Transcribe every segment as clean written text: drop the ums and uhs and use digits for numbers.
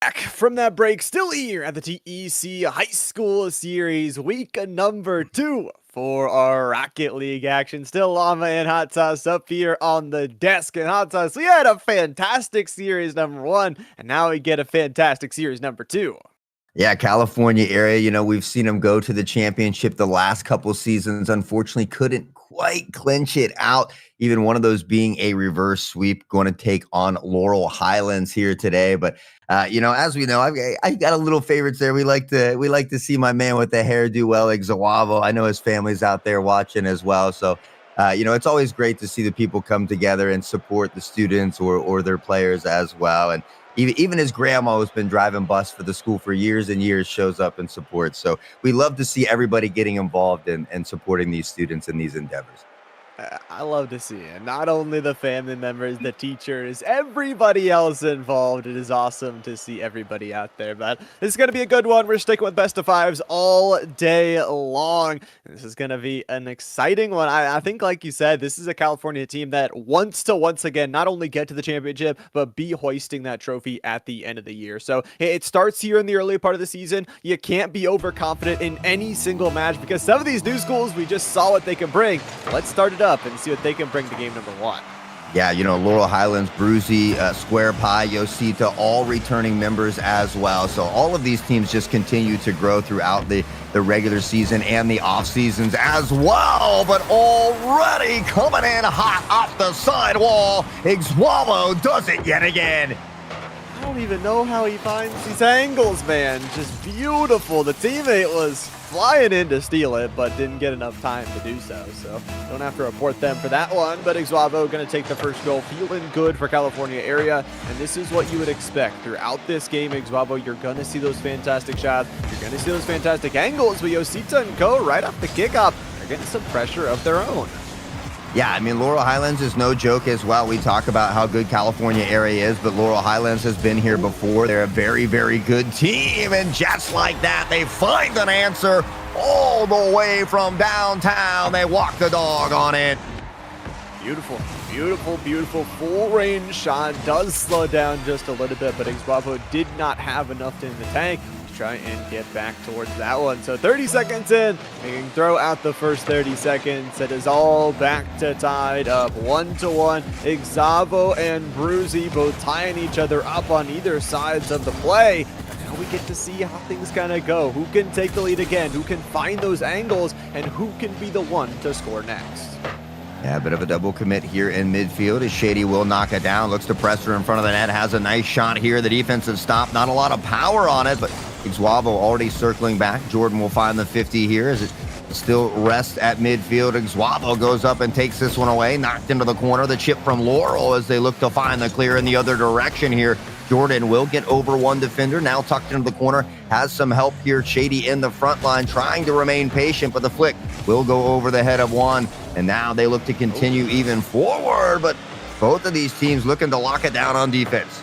Back from that break, still here at the TEC High School Series, week number 2 for our Rocket League action. Still Llama and Hot Sauce up here on the desk. And Hot Sauce, we had a fantastic series number 1, and now we get a fantastic series number 2. Yeah, California area, we've seen them go to the championship the last couple seasons. Unfortunately, couldn't quite clinch it out. Even one of those being a reverse sweep, going to take on Laurel Highlands here today. But as we know, I got a little favorites there. We like to see my man with the hair do well, Ixawavo. I know his family's out there watching as well. So it's always great to see the people come together and support the students or their players as well. And even his grandma who's been driving bus for the school for years and years shows up and supports. So we love to see everybody getting involved and supporting these students in these endeavors. I love to see it. Not only the family members, the teachers, everybody else involved. It is awesome to see everybody out there. But this is going to be a good one. We're sticking with best of fives all day long. This is going to be an exciting one. I think, like you said, this is a California team that wants to once again not only get to the championship, but be hoisting that trophy at the end of the year. So it starts here in the early part of the season. You can't be overconfident in any single match because some of these new schools, we just saw what they can bring. Let's start it up and see what they can bring to game number 1. Yeah, Laurel Highlands, Bruzy, Square Pie, Yosita, all returning members as well. So all of these teams just continue to grow throughout the regular season and the off seasons as well. But already coming in hot off the sidewall, Ixawavo does it yet again. I don't even know how he finds these angles, man. Just beautiful. The teammate was flying in to steal it, but didn't get enough time to do so. So don't have to report them for that one. But Ixawavo going to take the first goal, feeling good for California area. And this is what you would expect throughout this game. Ixawavo, you're going to see those fantastic shots. You're going to see those fantastic angles. But Yosita and Co. right off the kickoff, they're getting some pressure of their own. Yeah, Laurel Highlands is no joke as well. We talk about how good California area is, but Laurel Highlands has been here before. They're a very, very good team, and just like that, they find an answer all the way from downtown. They walk the dog on it. Beautiful, beautiful, beautiful full-range shot. Does slow down just a little bit, but Ixawavo did not have enough in the tank. Try and get back towards that one. So 30 seconds in, they can throw out the first 30 seconds. It is all back to tied up 1-1. Ixawavo and Bruzy both tying each other up on either sides of the play. And now we get to see how things kind of go. Who can take the lead again? Who can find those angles? And who can be the one to score next? Yeah, a bit of a double commit here in midfield as Shady will knock it down. Looks to press her in front of the net. Has a nice shot here. The defensive stop. Not a lot of power on it, but Ixawavo already circling back. Jordan will find the 50 here as it still rests at midfield. Ixawavo goes up and takes this one away. Knocked into the corner. The chip from Laurel as they look to find the clear in the other direction here. Jordan will get over one defender. Now tucked into the corner. Has some help here. Shady in the front line trying to remain patient, but the flick will go over the head of one. And now they look to continue even forward, but both of these teams looking to lock it down on defense.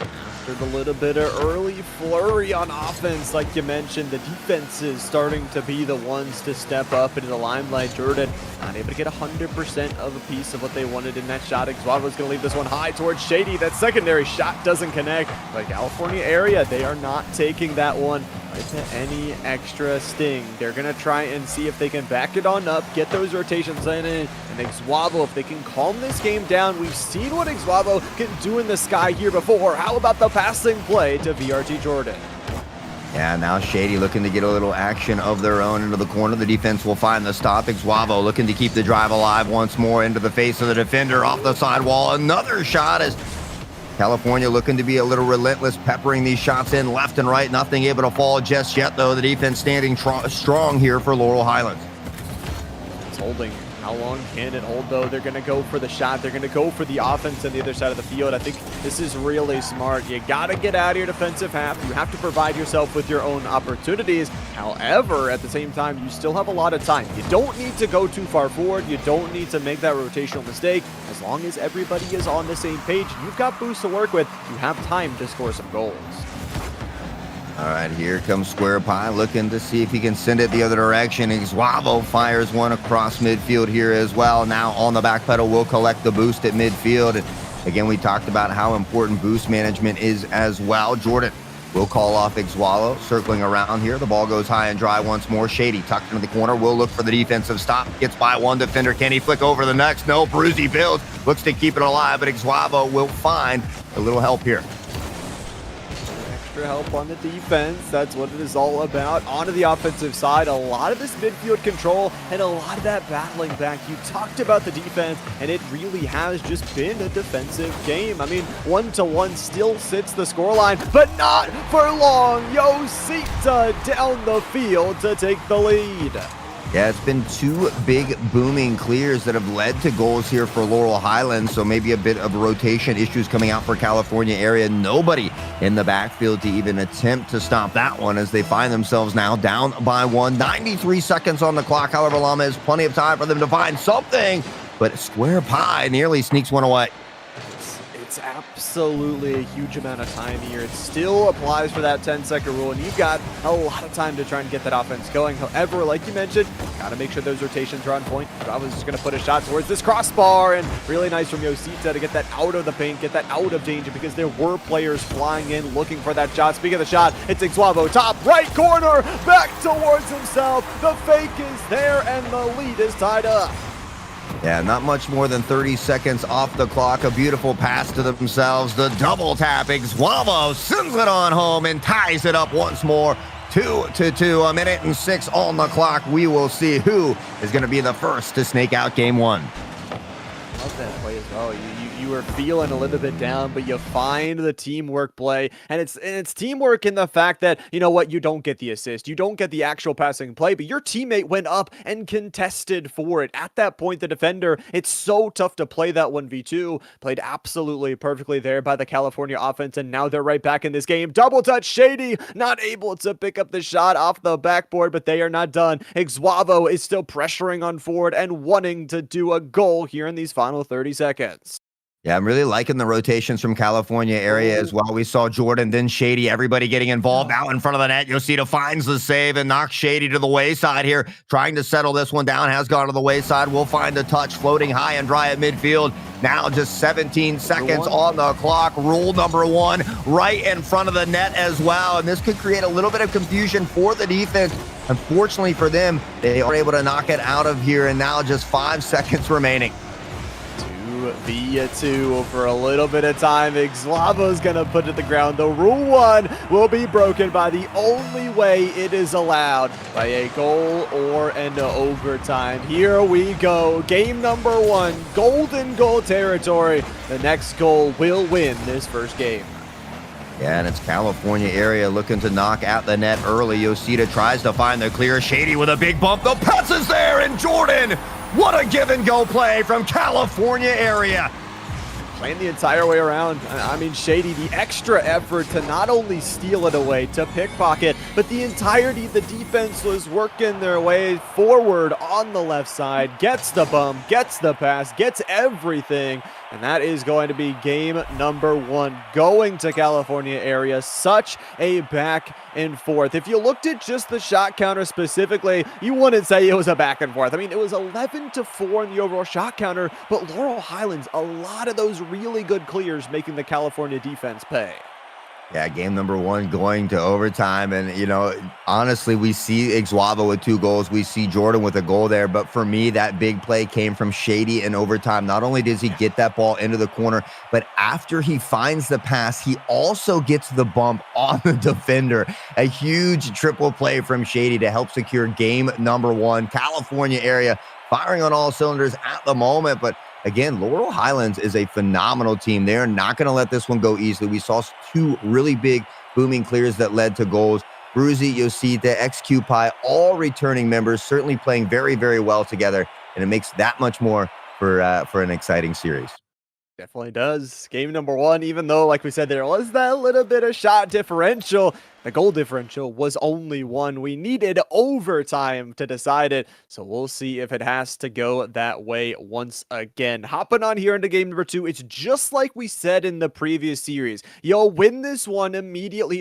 After the little bit of early flurry on offense, like you mentioned, the defense is starting to be the ones to step up into the limelight. Jordan not able to get 100% of a piece of what they wanted in that shot. Ixawavo's going to leave this one high towards Shady. That secondary shot doesn't connect, but California area, they are not taking that one into any extra sting. They're going to try and see if they can back it on up, get those rotations in, and Ixawavo, if they can calm this game down. We've seen what Ixawavo can do in the sky here before. How about the passing play to VRT Jordan? Yeah, now Shady looking to get a little action of their own into the corner. The defense will find the stop. Ixawavo looking to keep the drive alive once more into the face of the defender off the sidewall. Another shot as California looking to be a little relentless, peppering these shots in left and right. Nothing able to fall just yet, though. The defense standing strong here for Laurel Highlands. It's holding. How long can it hold, though? They're going to go for the shot. They're going to go for the offense on the other side of the field. I think this is really smart. You got to get out of your defensive half. You have to provide yourself with your own opportunities. However, at the same time, you still have a lot of time. You don't need to go too far forward. You don't need to make that rotational mistake. As long as everybody is on the same page, you've got boosts to work with. You have time to score some goals. All right, here comes Square Pie looking to see if he can send it the other direction. Ixawavo fires one across midfield here as well. Now on the back pedal, will collect the boost at midfield. And again, we talked about how important boost management is as well. Jordan We'll call off Igualo, circling around here. The ball goes high and dry once more. Shady tucked into the corner. Will look for the defensive stop. Gets by one defender. Can he flick over the next? No. Bruzy builds. Looks to keep it alive, but Igualo will find a little help here. Extra help on the defense. That's what it is all about. Onto the offensive side, a lot of this midfield control and a lot of that battling back. You talked about the defense, and it really has just been a defensive game. I mean, 1-1 still sits the scoreline, but not for long. Yosita down the field to take the lead. Yeah, it's been two big booming clears that have led to goals here for Laurel Highlands, so maybe a bit of rotation issues coming out for California area. Nobody in the backfield to even attempt to stop that one as they find themselves now down by one. 93 seconds on the clock, however, Llama is plenty of time for them to find something, but Square Pie nearly sneaks one away. It's absolutely a huge amount of time here. It still applies for that 10-second rule, and you've got a lot of time to try and get that offense going. However, like you mentioned, got to make sure those rotations are on point. Bravo's just going to put a shot towards this crossbar, and really nice from Yosita to get that out of the paint, get that out of danger, because there were players flying in looking for that shot. Speaking of the shot, it's Igualo, top right corner, back towards himself. The fake is there, and the lead is tied up. Yeah, not much more than 30 seconds off the clock. A beautiful pass to themselves. The double tap. Igualo sends it on home and ties it up once more. 2-2. 1:06 on the clock. We will see who is going to be the first to snake out game one. Love that play as well. You were feeling a little bit down, but you find the teamwork play, and it's teamwork in the fact that, you know what, you don't get the assist, you don't get the actual passing play, but your teammate went up and contested for it. At that point, the defender, it's so tough to play that 1v2. Played absolutely perfectly there by the California offense, and now they're right back in this game. Double touch, Shady, not able to pick up the shot off the backboard, but they are not done. Igualo is still pressuring on forward and wanting to do a goal here in these final 30 seconds. Yeah, I'm really liking the rotations from California area as well. We saw Jordan, then Shady, everybody getting involved out in front of the net. Yosita finds the save and knocks Shady to the wayside here, trying to settle this one down, has gone to the wayside. We'll find a touch floating high and dry at midfield. Now just 17 seconds on the clock. Rule number one right in front of the net as well. And this could create a little bit of confusion for the defense. Unfortunately for them, they are able to knock it out of here. And now just 5 seconds remaining. 2v2 for a little bit of time. Igualo's gonna put it to the ground. The rule one will be broken by the only way it is allowed, by a goal or an overtime. Here we go. Game number one, golden goal territory. The next goal will win this first game. Yeah, and it's California area looking to knock at the net early. Yosita tries to find the clear. Shady with a big bump. The pass is there, and Jordan, what a give-and-go play from California area. Playing the entire way around. I mean, Shady, the extra effort to not only steal it away, to pickpocket, but the entirety of the defense was working their way forward on the left side. Gets the bump, gets the pass, gets everything. And that is going to be game number one, going to California area. Such a back and forth. If you looked at just the shot counter specifically, you wouldn't say it was a back and forth. I mean, it was 11-4 in the overall shot counter, but Laurel Highlands, a lot of those really good clears making the California defense pay. Yeah, game number one going to overtime. And, you know, honestly, we see Igualo with 2 goals. We see Jordan with a goal there. But for me, that big play came from Shady in overtime. Not only does he get that ball into the corner, but after he finds the pass, he also gets the bump on the defender. A huge triple play from Shady to help secure game number one. California area firing on all cylinders at the moment, but again, Laurel Highlands is a phenomenal team. They're not going to let this one go easily. We saw 2 really big booming clears that led to goals. Bruzy, Yosita, XQPie, all returning members, certainly playing very, very well together, and it makes that much more for an exciting series. Definitely does. Game number one, even though, like we said, there was that little bit of shot differential, the goal differential was only 1. We needed overtime to decide it, so we'll see if it has to go that way once again. Hopping on here into game number 2, it's just like we said in the previous series. You'll win this one immediately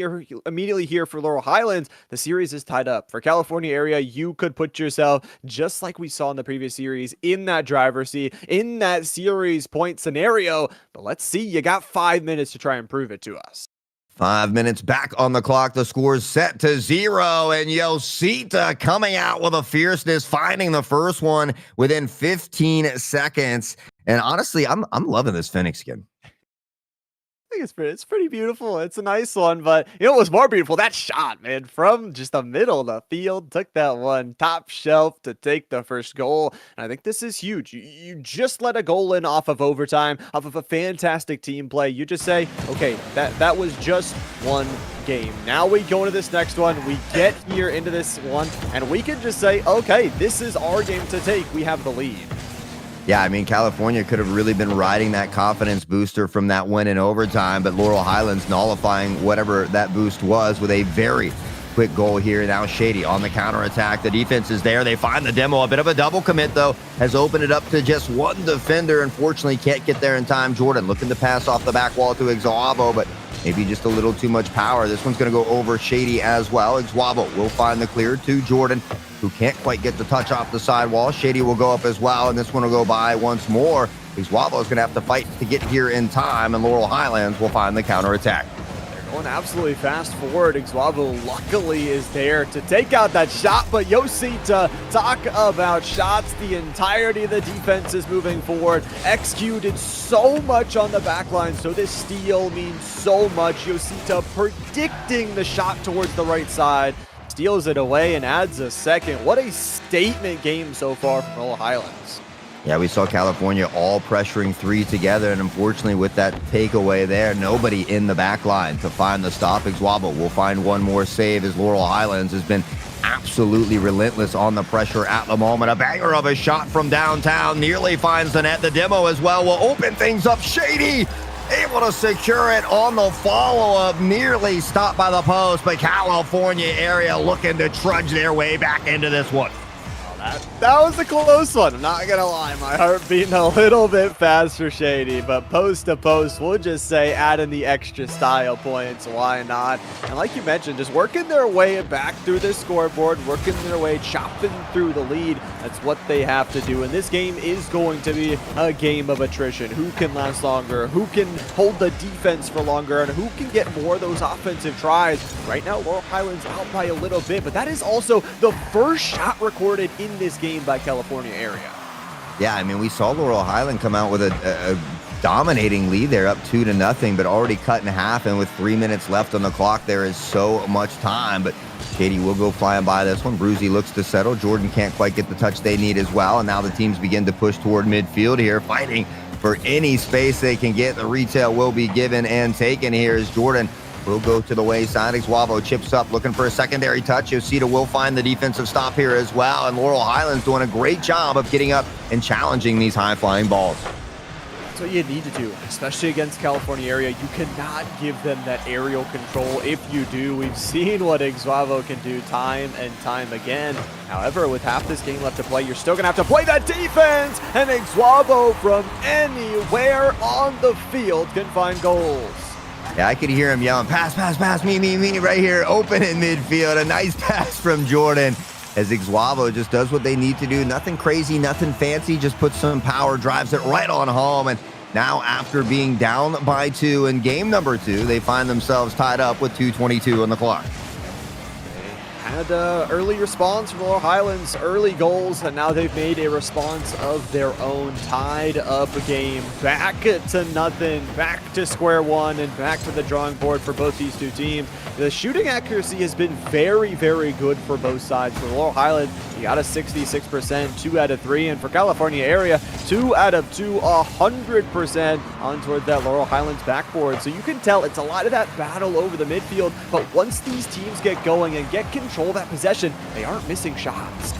here for Laurel Highlands. The series is tied up. For California area, you could put yourself, just like we saw in the previous series, in that driver's seat, in that series point scenario. But let's see, you got 5 minutes to try and prove it to us. 5 minutes back on the clock. The score's set to 0, and Yosita coming out with a fierceness, finding the first one within 15 seconds. And honestly, I'm loving this Phoenix skin. I think it's pretty beautiful. It's a nice one, but you know what was more beautiful? That shot, man, from just the middle of the field, took that one top shelf to take the first goal. And I think this is huge. You just let a goal in off of overtime, off of a fantastic team play. You just say, okay, that was just one game. Now we go into this next one. We get here into this one, and we can just say, okay, this is our game to take. We have the lead. Yeah, I mean, California could have really been riding that confidence booster from that win in overtime, but Laurel Highlands nullifying whatever that boost was with a very quick goal here. Now Shady on the counterattack. The defense is there. They find the demo. A bit of a double commit, though, has opened it up to just one defender. Unfortunately, can't get there in time. Jordan looking to pass off the back wall to Ixuavo, but maybe just a little too much power. This one's going to go over Shady as well. Ixuavo will find the clear to Jordan, who can't quite get the touch off the sidewall. Shady will go up as well, and this one will go by once more. Ixuavo is going to have to fight to get here in time, and Laurel Highlands will find the counterattack. They're going absolutely fast forward. Ixuavo luckily is there to take out that shot, but Yosita, talk about shots. The entirety of the defense is moving forward. Executed so much on the back line, so this steal means so much. Yosita predicting the shot towards the right side. Steals it away and adds a second. What a statement game so far from Laurel Highlands. Yeah, we saw California all pressuring three together, and unfortunately with that takeaway there, nobody in the back line to find the stop. Ixuavo will find one more save as Laurel Highlands has been absolutely relentless on the pressure at the moment. A banger of a shot from downtown nearly finds the net. The demo as well will open things up. Shady able to secure it on the follow-up, nearly stopped by the post, but California area looking to trudge their way back into this one. That was a close one. I'm not going to lie. My heart beating a little bit fast for Shady, but post to post, we'll just say add in the extra style points. Why not? And like you mentioned, just working their way back through the scoreboard, working their way, chopping through the lead. That's what they have to do. And this game is going to be a game of attrition. Who can last longer? Who can hold the defense for longer? And who can get more of those offensive tries? Right now, Laurel Highlands out by a little bit, but that is also the first shot recorded in this game by California area. Yeah, I mean, we saw Laurel Highland come out with a dominating lead there, up 2-0, but already cut in half, and with 3 minutes left on the clock, there is so much time, but Shady will go flying by this one. Bruzy looks to settle. Jordan can't quite get the touch they need as well, and now the teams begin to push toward midfield here, fighting for any space they can get. The retail will be given and taken here as Jordan will go to the wayside. Ixuavo chips up, looking for a secondary touch. Yosita will find the defensive stop here as well, and Laurel Highlands doing a great job of getting up and challenging these high-flying balls. That's what you need to do, especially against California area. You cannot give them that aerial control. If you do, we've seen what Ixuavo can do time and time again. However, with half this game left to play, you're still going to have to play that defense, and Ixuavo from anywhere on the field can find goals. Yeah, I could hear him yelling, pass, pass, pass, me, right here, open in midfield. A nice pass from Jordan as Ixuavo just does what they need to do. Nothing crazy, nothing fancy, just puts some power, drives it right on home. And now after being down by 2 in game number 2, they find themselves tied up with 2:22 on the clock. Had early response from Laurel Highlands, early goals, and now they've made a response of their own, tied up a game, back to nothing, back to square one, and back to the drawing board for both these two teams. The shooting accuracy has been very, very good for both sides. For Laurel Highlands, you got a 66%, 2 out of 3, and for California area, 2 out of 2, 100% on toward that Laurel Highlands backboard. So you can tell it's a lot of that battle over the midfield, but once these teams get going and get control of that possession, they aren't missing shots.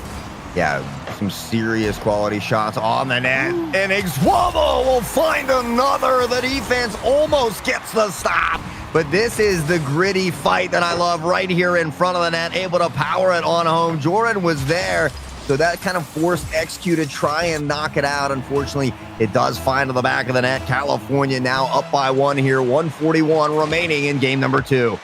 Yeah, some serious quality shots on the net, and Ixuavo will find another. The defense almost gets the stop, but this is the gritty fight that I love right here in front of the net, able to power it on home. Jordan was there, so that kind of forced XQ to try and knock it out. Unfortunately, it does find to the back of the net. California now up by 1 here, 1:41 remaining in game number 2.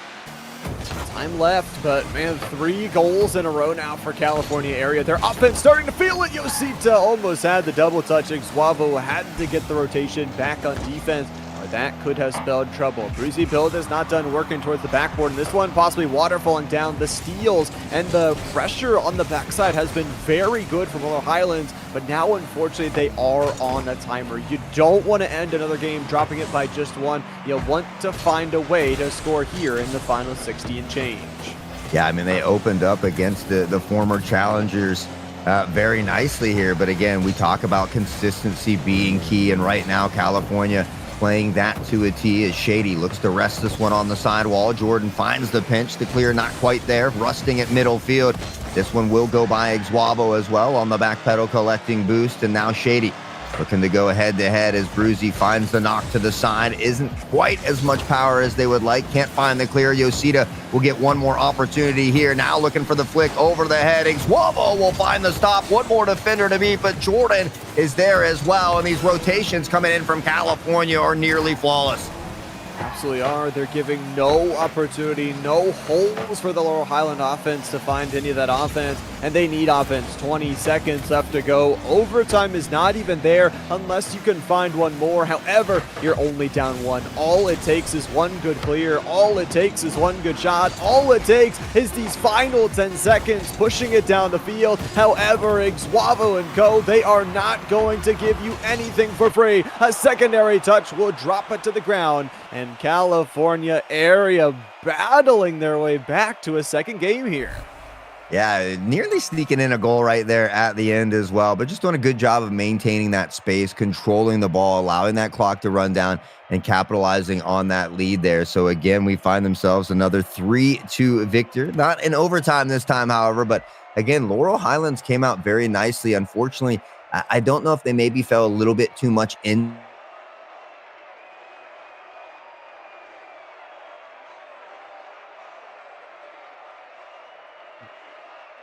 Time left, but man, 3 goals in a row now for California area. Their offense starting to feel it. Yosita almost had the double touch. Ixuavo had to get the rotation back on defense. or that could have spelled trouble. Bruzy build is not done working towards the backboard, and this one possibly waterfalling down. The steals and the pressure on the backside has been very good from Laurel Highlands, but now unfortunately they are on a timer. You don't want to end another game dropping it by just one. You want to find a way to score here in the final 60 and change. Yeah, I mean, they opened up against the former challengers very nicely here. But again, we talk about consistency being key. And right now, California playing that to a T as Shady looks to rest this one on the sidewall. Jordan finds the pinch to clear, not quite there. Rusting at middle field. This one will go by Iguavo as well on the back pedal, collecting boost. And now Shady looking to go head-to-head as Bruzy finds the knock to the side. Isn't quite as much power as they would like. Can't find the clear. Yosita will get one more opportunity here. Now looking for the flick over the head. Iguavo will find the stop. One more defender to beat, but Jordan is there as well. And these rotations coming in from California are nearly flawless. Absolutely are. They're giving no opportunity, no holes for the Laurel Highland offense to find any of that offense, and they need offense. 20 seconds left to go. Overtime is not even there unless you can find one more. However, you're only down one. All it takes is one good clear. All it takes is one good shot. All it takes is these final 10 seconds pushing it down the field. However, Iguavo and co, they are not going to give you anything for free. A secondary touch will drop it to the ground, and California area battling their way back to a second game here. Yeah, nearly sneaking in a goal right there at the end as well, but just doing a good job of maintaining that space, controlling the ball, allowing that clock to run down, and capitalizing on that lead there. So again, we find themselves another 3-2 victor. Not in overtime this time, however, but again, Laurel Highlands came out very nicely. Unfortunately, I don't know if they maybe fell a little bit too much in.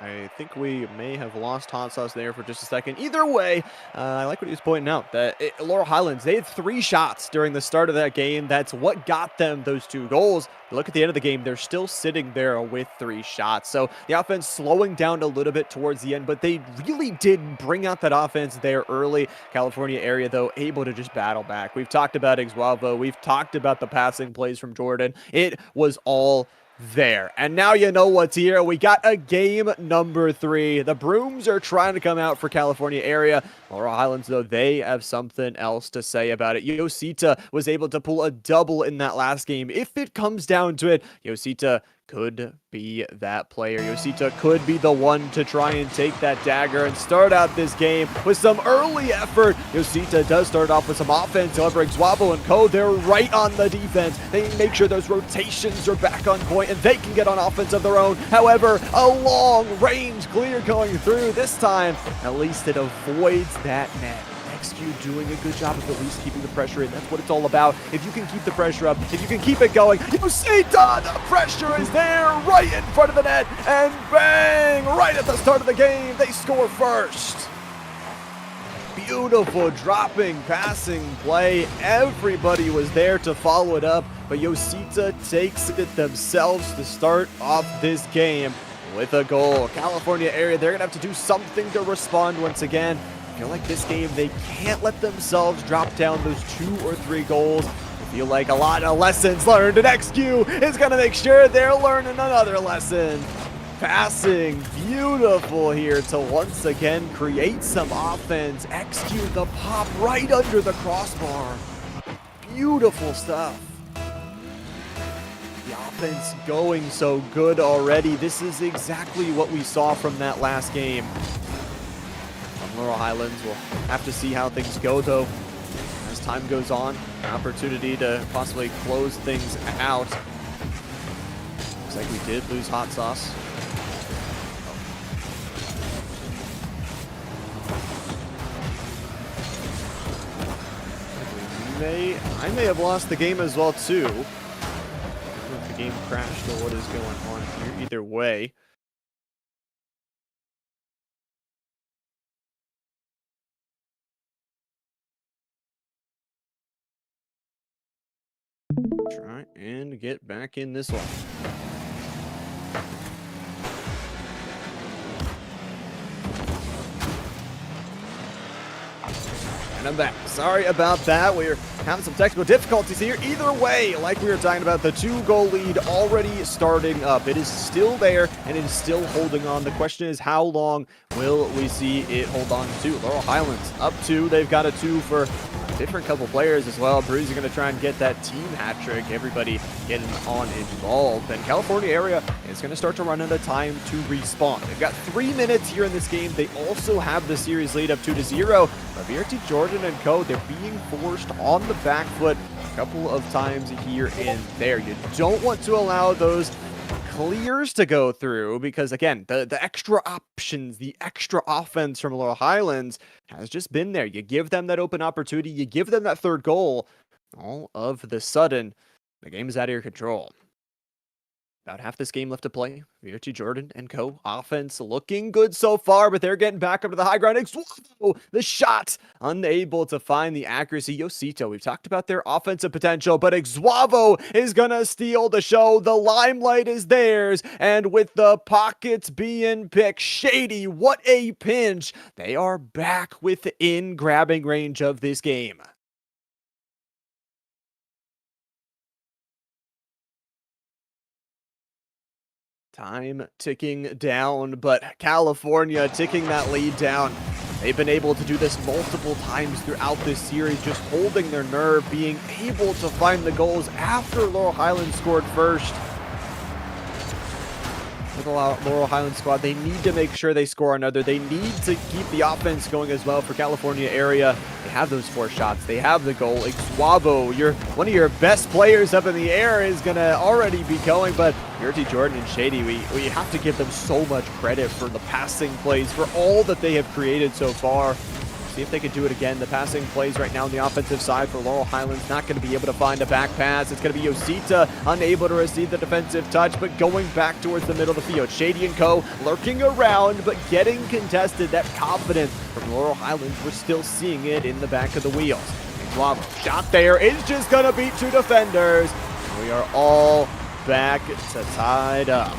I think we may have lost Hot Sauce there for just a second. Either way, I like what he was pointing out, that Laurel Highlands, they had 3 shots during the start of that game. That's what got them those 2 goals. You look at the end of the game, they're still sitting there with 3 shots. So the offense slowing down a little bit towards the end, but they really did bring out that offense there early. California area, though, able to just battle back. We've talked about Iguavo. We've talked about the passing plays from Jordan. It was all there. And now you know what's here. We got a game number 3. The brooms are trying to come out for California area. Laurel Highlands, though, they have something else to say about it. Yosita was able to pull a double in that last game. If it comes down to it, Yosita could be that player. Yosita could be the one to try and take that dagger and start out this game with some early effort. Yosita does start off with some offense. However, Iguavo and co, they're right on the defense. They make sure those rotations are back on point and they can get on offense of their own. However, a long range clear going through. This time, at least it avoids that net. XQ doing a good job of at least keeping the pressure in. That's what it's all about. If you can keep the pressure up, if you can keep it going, Yosita, the pressure is there right in front of the net, and bang, right at the start of the game, they score first. Beautiful dropping, passing play. Everybody was there to follow it up, but Yosita takes it themselves to start off this game with a goal. California area, they're going to have to do something to respond once again. I feel like this game, they can't let themselves drop down those 2 or 3 goals. I feel like a lot of lessons learned, and XQ is going to make sure they're learning another lesson. Passing beautiful here to once again create some offense. XQ the pop right under the crossbar. Beautiful stuff. The offense going so good already. This is exactly what we saw from that last game. Laurel Highlands will have to see how things go, though, as time goes on. An opportunity to possibly close things out. Looks like we did lose Hot Sauce. I may have lost the game as well, too. I don't know if the game crashed or what is going on here. Either way. Try and get back in this one. And I'm back. Sorry about that. We're having some technical difficulties here. Either way, like we were talking about, the 2-goal lead already starting up. It is still there, and it is still holding on. The question is, how long will we see it hold on to? Laurel Highlands up 2. They've got a 2 for a different couple players as well. Brews are going to try and get that team hat trick. Everybody getting on involved. And California area is going to start to run out of time to respawn. They've got 3 minutes here in this game. They also have the series lead up 2-0. But VRT Jordan and co, they're being forced on the back foot a couple of times here and there. You don't want to allow those clears to go through because, again, the extra options, the extra offense from Laurel Highlands has just been there. You give them that open opportunity, you give them that third goal, all of the sudden, the game is out of your control. About half this game left to play. VRT Jordan and co. Offense looking good so far, but they're getting back up to the high ground. Exwavo, the shot, unable to find the accuracy. Yosito, we've talked about their offensive potential, but Exwavo is going to steal the show. The limelight is theirs, and with the pockets being picked, Shady, what a pinch. They are back within grabbing range of this game. Time ticking down, but California ticking that lead down. They've been able to do this multiple times throughout this series, just holding their nerve, being able to find the goals after Laurel Highlands scored first. For the Laurel Highlands squad, they need to make sure they score another. They need to keep the offense going as well for California area. They have those 4 shots. They have the goal. Exwavo, one of your best players up in the air, is going to already be going, but VRT Jordan and Shady, we have to give them so much credit for the passing plays, for all that they have created so far. See if they can do it again. The passing plays right now on the offensive side for Laurel Highlands. Not going to be able to find a back pass. It's going to be Yosita unable to receive the defensive touch, but going back towards the middle of the field. Shady and co. lurking around, but getting contested. That confidence from Laurel Highlands, we're still seeing it in the back of the wheels. Guava, shot there is just going to beat 2 defenders. We are all back to tied up.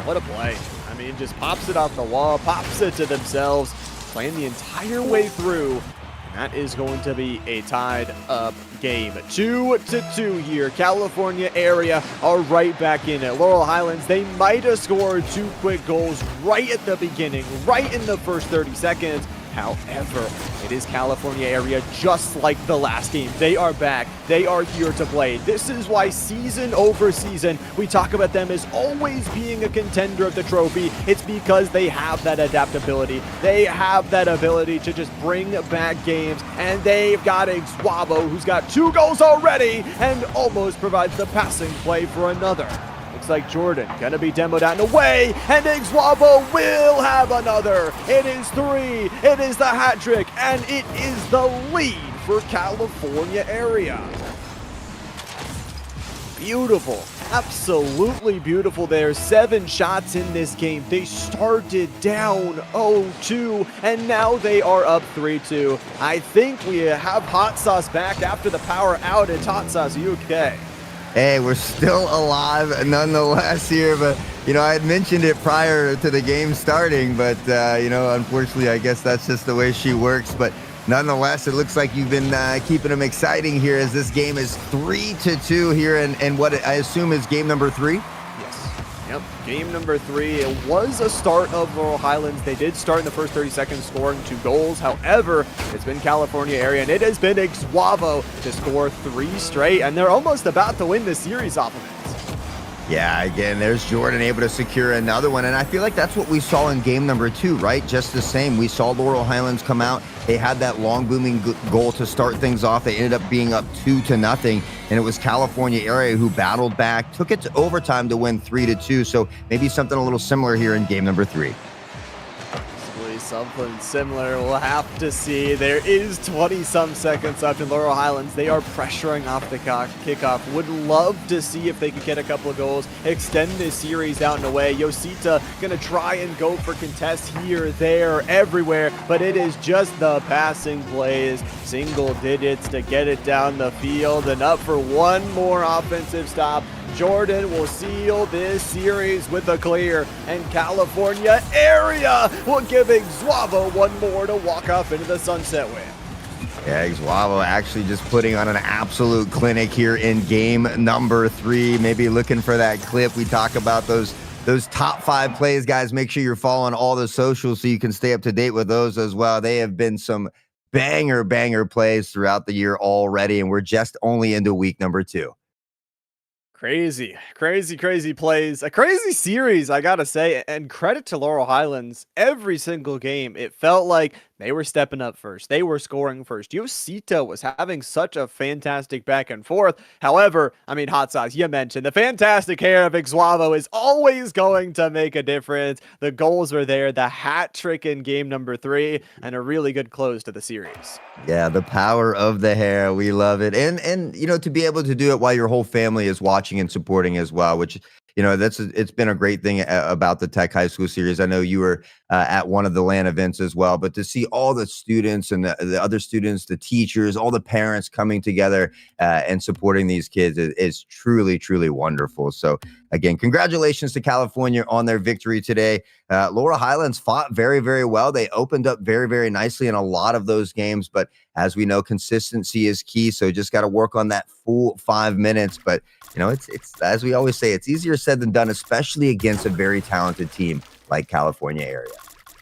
What a play. I mean, just pops it off the wall, pops it to themselves, playing the entire way through, and that is going to be a tied up game. 2-2 here. California area are right back in it. Laurel Highlands, they might have scored 2 quick goals right at the beginning, right in the first 30 seconds. However, it is California area just like the last game. They are back. They are here to play. This is why season over season, we talk about them as always being a contender of the trophy. It's because they have that adaptability. They have that ability to just bring back games, and they've got Exwavo, who's got 2 goals already and almost provides the passing play for another. Looks like Jordan gonna be demoed out and away, and Exwavo will have another. It is 3, it is the hat trick, and it is the lead for California area. Beautiful, absolutely beautiful there. 7 shots in this game. They started down 0-2, and now they are up 3-2. I think we have Hot Sauce back after the power outage. Hot Sauce, are you okay? Hey, we're still alive nonetheless here, but, I had mentioned it prior to the game starting, but, unfortunately, I guess that's just the way she works. But nonetheless, it looks like you've been keeping them exciting here as this game is 3-2 here, and what I assume is game number 3? Yep, game number 3. It was a start of Laurel Highlands. They did start in the first 30 seconds scoring 2 goals. However, it's been California area, and it has been Exwavo to score 3 straight, and they're almost about to win this series off of it. Yeah, again, there's Jordan able to secure another one, and I feel like that's what we saw in game number 2, right? Just the same. We saw Laurel Highlands come out. They had that long booming goal to start things off. They ended up being up 2-0, and it was California area who battled back, took it to overtime to win 3-2. So maybe something a little similar here in game number 3. Something similar, we'll have to see. There is 20-some seconds left in Laurel Highlands. They are pressuring off the kickoff. Would love to see if they could get a couple of goals, extend this series out and away. Yosita gonna try and go for contests here, there, everywhere, but it is just the passing plays, single digits to get it down the field, and up for one more offensive stop. Jordan will seal this series with a clear, and California area will give Exwavo one more to walk off into the sunset with. Yeah, Iguavo actually just putting on an absolute clinic here in game number 3. Maybe looking for that clip. We talk about those top 5 plays, guys. Make sure you're following all the socials so you can stay up to date with those as well. They have been some banger plays throughout the year already, and we're just only into week number 2. Crazy plays. A crazy series, I gotta say. And credit to Laurel Highlands. Every single game, it felt like they were stepping up first. They were scoring first. Yosita was having such a fantastic back and forth. However, I mean, hot sauce, you mentioned the fantastic hair of Iguavo is always going to make a difference. The goals were there, the hat trick in game number 3, and a really good close to the series. Yeah, the power of the hair. We love it. And to be able to do it while your whole family is watching and supporting as well, which it's been a great thing about the Tech High School series. I know you were at one of the LAN events as well, but to see all the students and the other students, the teachers, all the parents coming together and supporting these kids is truly wonderful. So again, congratulations to California on their victory today. Laurel Highlands fought very well. They opened up very nicely in a lot of those games, but as we know, consistency is key. So just got to work on that full 5 minutes. But it's as we always say, it's easier said than done, especially against a very talented team like California area.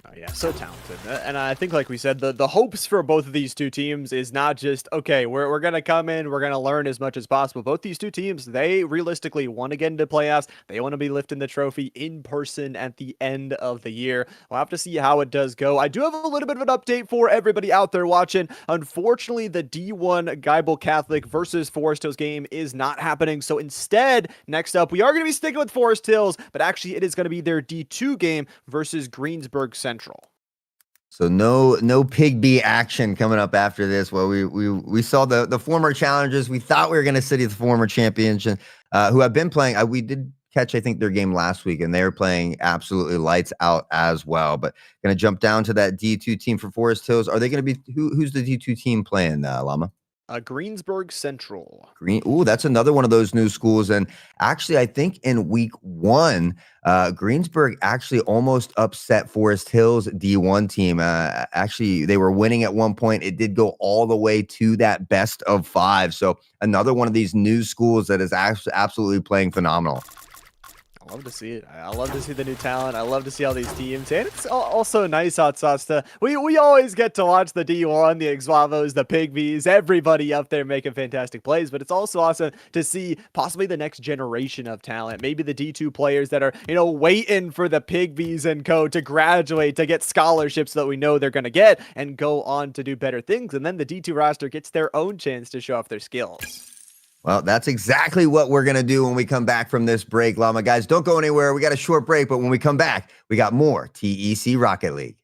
Oh, yeah, so talented. And I think, like we said, the hopes for both of these two teams is not just, okay, we're going to come in, we're going to learn as much as possible. Both these two teams, they realistically want to get into playoffs. They want to be lifting the trophy in person at the end of the year. We'll have to see how it does go. I do have a little bit of an update for everybody out there watching. Unfortunately, the D1 Geibel Catholic versus Forest Hills game is not happening. So instead, next up, we are going to be sticking with Forest Hills, but actually it is going to be their D2 game versus Greensburg Central. So no Pig B action coming up after this. Well, we saw the former challengers. We thought we were going to see the former champions who have been playing. We did catch, I think, their game last week, and they were playing absolutely lights out as well. But going to jump down to that D2 team for Forest Hills. Are they going to be who's the D2 team playing, Llama? Greensburg Central. Green. Ooh, that's another one of those new schools. And actually, I think in week 1, Greensburg actually almost upset Forest Hills D1 team. Actually, they were winning at one point. It did go all the way to that best of 5. So another one of these new schools that is absolutely playing phenomenal. I love to see it. I love to see the new talent. I love to see all these teams. And it's also nice, hot sauce, to we always get to watch the D1, the Iguavos, the Pigvies, everybody up there making fantastic plays. But it's also awesome to see possibly the next generation of talent. Maybe the D2 players that are, waiting for the Pigvies and co to graduate, to get scholarships that we know they're going to get and go on to do better things. And then the D2 roster gets their own chance to show off their skills. Well, that's exactly what we're going to do when we come back from this break, Llama. Guys, don't go anywhere. We got a short break, but when we come back, we got more TEC Rocket League.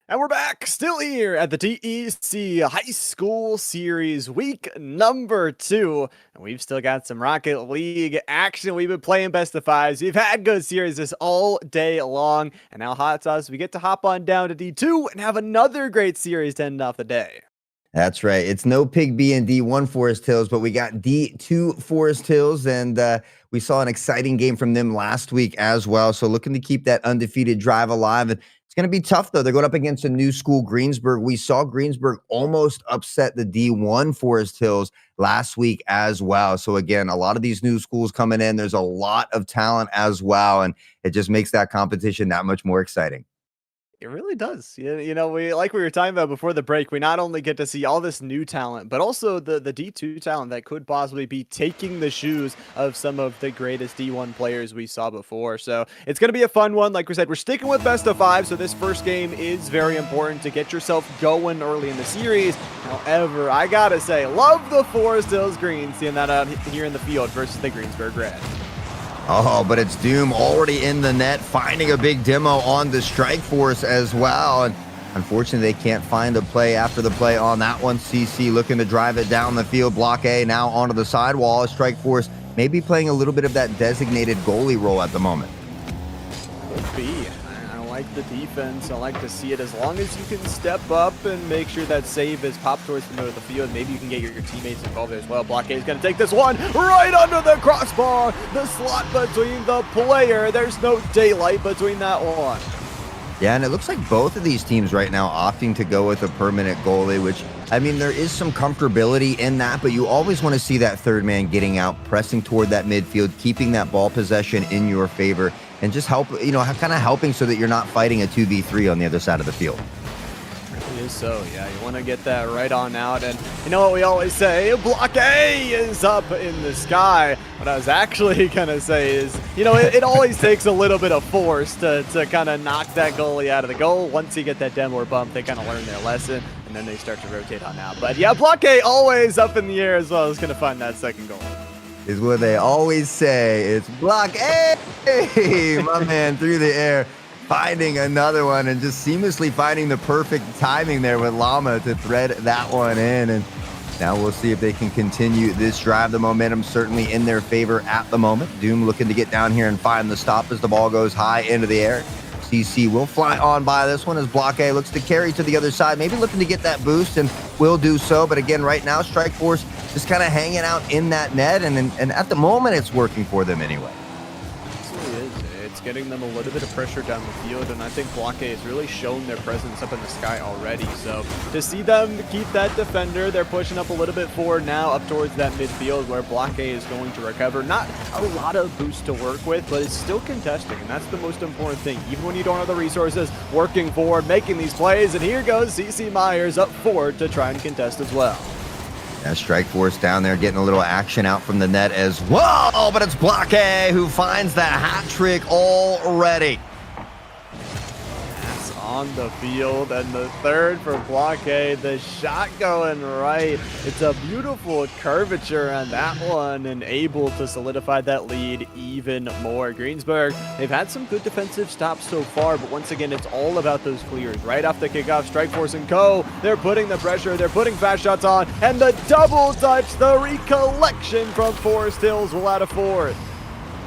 And we're back, still here at the TEC High School Series, week number 2. And we've still got some Rocket League action. We've been playing best of fives. We've had good series this all day long. And now, Hot Sauce, we get to hop on down to D2 and have another great series to end off the day. That's right. It's no Pig B and D1 Forest Hills, but we got D2 Forest Hills, and we saw an exciting game from them last week as well. So looking to keep that undefeated drive alive. And it's going to be tough, though. They're going up against a new school, Greensburg. We saw Greensburg almost upset the D1 Forest Hills last week as well. So again, a lot of these new schools coming in. There's a lot of talent as well, and it just makes that competition that much more exciting. It really does. You know, we like we were talking about before the break, we not only get to see all this new talent, but also the D2 talent that could possibly be taking the shoes of some of the greatest D1 players we saw before. So it's going to be a fun one. Like we said, we're sticking with best of 5, so this first game is very important to get yourself going early in the series. However, I gotta say, love the Forest Hills Green, seeing that out here in the field versus the Greensburg Red. Oh, but it's Doom already in the net, finding a big demo on the Strike Force as well. And unfortunately, they can't find a play after the play on that one. CC looking to drive it down the field. Block A now onto the sidewall. Strike Force maybe playing a little bit of that designated goalie role at the moment. Could be. I like the defense. I like to see it as long as you can step up and make sure that save is popped towards the middle of the field. Maybe you can get your teammates involved as well. Block A is going to take this one right under the crossbar. The slot between the player. There's no daylight between that one. Yeah, and it looks like both of these teams right now opting to go with a permanent goalie, which, I mean, there is some comfortability in that, but you always want to see that third man getting out, pressing toward that midfield, keeping that ball possession in your favor, and just help, you know, kind of helping so that you're not fighting a 2v3 on the other side of the field. It is so, yeah, you want to get that right on out. And you know what we always say, Block A is up in the sky. What I was actually going to say is, you know, it always takes a little bit of force to kind of knock that goalie out of the goal. Once you get that demo or bump, they kind of learn their lesson, and then they start to rotate on out. But yeah, Block A always up in the air as well as going to find that second goal. Is what they always say. It's Block A! My man through the air, finding another one and just seamlessly finding the perfect timing there with Llama to thread that one in. And now we'll see if they can continue this drive. The momentum certainly in their favor at the moment. Doom looking to get down here and find the stop as the ball goes high into the air. CC will fly on by this one as Block A looks to carry to the other side, maybe looking to get that boost, and will do so. But again, right now, Strike Force just kind of hanging out in that net, and at the moment, it's working for them anyway. It's getting them a little bit of pressure down the field, and I think Block A has really shown their presence up in the sky already. So to see them keep that defender, they're pushing up a little bit forward now up towards that midfield where Block A is going to recover. Not a lot of boost to work with, but it's still contesting, and that's the most important thing. Even when you don't have the resources, working forward, making these plays, and here goes CC Myers up forward to try and contest as well. That Strike Force down there getting a little action out from the net as well, but it's Block A who finds that hat trick already. That's on the field, and the third for Block A. The shot going right. It's a beautiful curvature on that one, and able to solidify that lead even more. Greensburg, they've had some good defensive stops so far, but once again, it's all about those clears. Right off the kickoff, Strike Force and Co. They're putting the pressure, they're putting fast shots on, and the double touch, the recollection from Forest Hills will add a fourth.